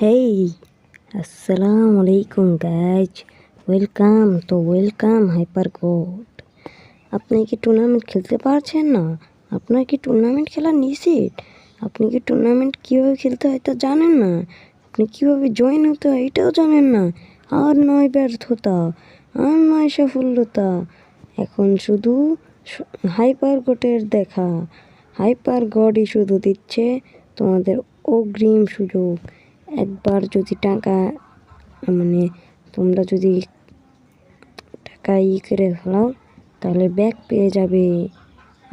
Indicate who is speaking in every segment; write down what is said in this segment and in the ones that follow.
Speaker 1: Hey, Assalamu alaikum guys. Welcome Hyper God. আপনি কি tournament খেলতে পারছেন না? আপনার কি টুর্নামেন্ট খেলা নিষেধ? আপনি কি টুর্নামেন্ট কীভাবে খেলতে হয় তা জানেন না? আপনি কীভাবে জয়েন হতে হয় এটাও জানেন না? আর নয় ব্যর্থতা, আর নয় সফলতা, এখন শুধু হাইপার গোটের দেখা। হাইপার গডই শুধু দিচ্ছে তোমাদের অগ্রিম সুযোগ। একবার যদি টাকা তোমরা যদি টাকা করে ফেলাও তাহলে ব্যাক পেয়ে যাবে,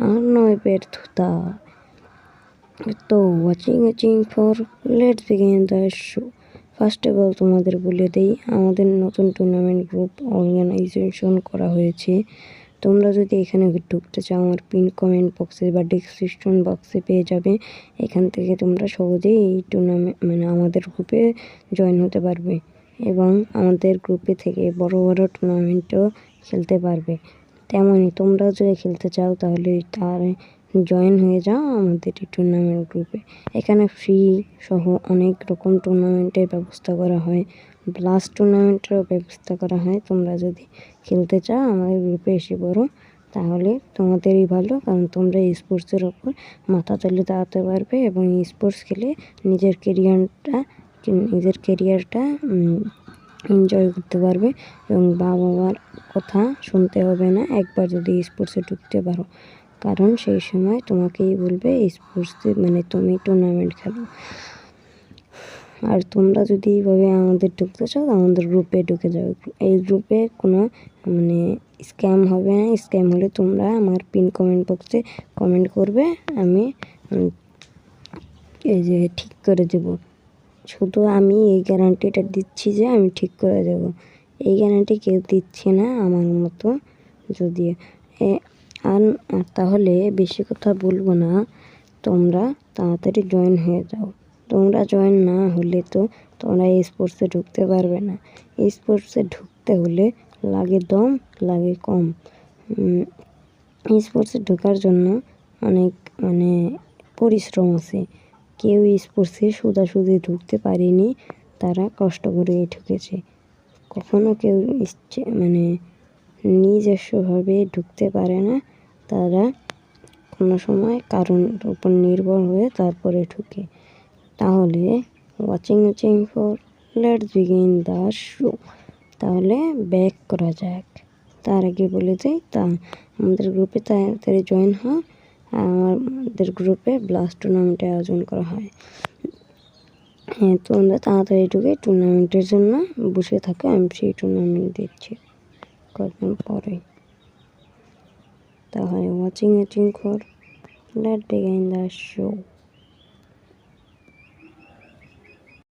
Speaker 1: আর নয় ব্যর্থতা। তো watching for let's begin the show. First of all তোমাদের বলে দেই, আমাদের নতুন টুর্নামেন্ট গ্রুপ অর্গানাইজেশন করা হয়েছে। তোমরা যদি এখানে ঢুকতে চাও আমার পিন কমেন্ট বক্সে বা ডিসক্রিপশন বক্সে পেয়ে যাবে। এখান থেকে তোমরা সহজেই এই টুর্নামেন্ট আমাদের গ্রুপে জয়েন হতে পারবে এবং আমাদের গ্রুপে থেকে বড় বড় টুর্নামেন্টও খেলতে পারবে। তেমনই তোমরাও যদি খেলতে চাও তাহলে তার জয়েন হয়ে যাও আমাদের এই টুর্নামেন্ট গ্রুপে। এখানে ফ্রি সহ অনেক রকম টুর্নামেন্টের ব্যবস্থা করা হয়, ব্লাস্ট টুর্নামেন্টেরও ব্যবস্থা করা হয়। তোমরা যদি খেলতে চাও আমাদের গ্রুপে এসে পড়ো, তাহলে তোমাদেরই ভালো, কারণ তোমরা স্পোর্টসের ওপর মাথা তুলে দাঁড়াতে পারবে এবং স্পোর্টস খেলে নিজের কেরিয়ারটা এনজয় করতে পারবে এবং বাবা মার কথা শুনতে হবে না একবার যদি স্পোর্টসে ঢুকতে পারো, কারণ সেই সময় তোমাকেই বলবে স্পোর্টসে তুমি টুর্নামেন্ট খেলো। আর তোমরা যদি এইভাবে আমাদের ঢুকতে চাও আমাদের গ্রুপে ঢুকে যাও। এই গ্রুপে কোনো স্ক্যাম হবে না। স্ক্যাম হলে তোমরা আমার পিন কমেন্ট বক্সে কমেন্ট করবে, আমি ঠিক করে দেব। শুধু আমি এই গ্যারান্টিটা দিচ্ছি যে আমি ঠিক করে দেব। এই গ্যারান্টি কেউ দিচ্ছে না আমার মতো। যদি আর তাহলে বেশি কথা বলবো না, তোমরা তাড়াতাড়ি জয়েন হয়ে যাও। তোমরা জয়েন না হলে তো তোমরা এই স্পোর্টসে ঢুকতে পারবে না। এই স্পোর্টসে ঢুকতে হলে লাগে দম, লাগে কম। এই স্পোর্টসে ঢোকার জন্য অনেক পরিশ্রম আছে। কেউ স্পোর্টসে সোজাসুজি ঢুকতে পারেনি, তারা কষ্ট করে ঢুকেছে। কখনো কেউ নিজস্বভাবে ঢুকতে পারে না, তারা কোনো সময় কারণের উপর নির্ভর হয়ে তারপরে ঢুকে। তাহলে watching for let's begin the show. তাহলে ব্যাক করা যাক। তার আগে বলে যাই, আমাদের গ্রুপে তাড়াতাড়ি জয়েন হয়। আমাদের গ্রুপে ব্লাস্ট টুর্নামেন্টের আয়োজন করা হয়। তোমরা তাড়াতাড়ি ঢুকে টুর্নামেন্টের জন্য বসে থাকো, আমি সেই টুর্নামেন্ট দিচ্ছি কয়েকদিন পরে। তাহলে watching for let's begin the show.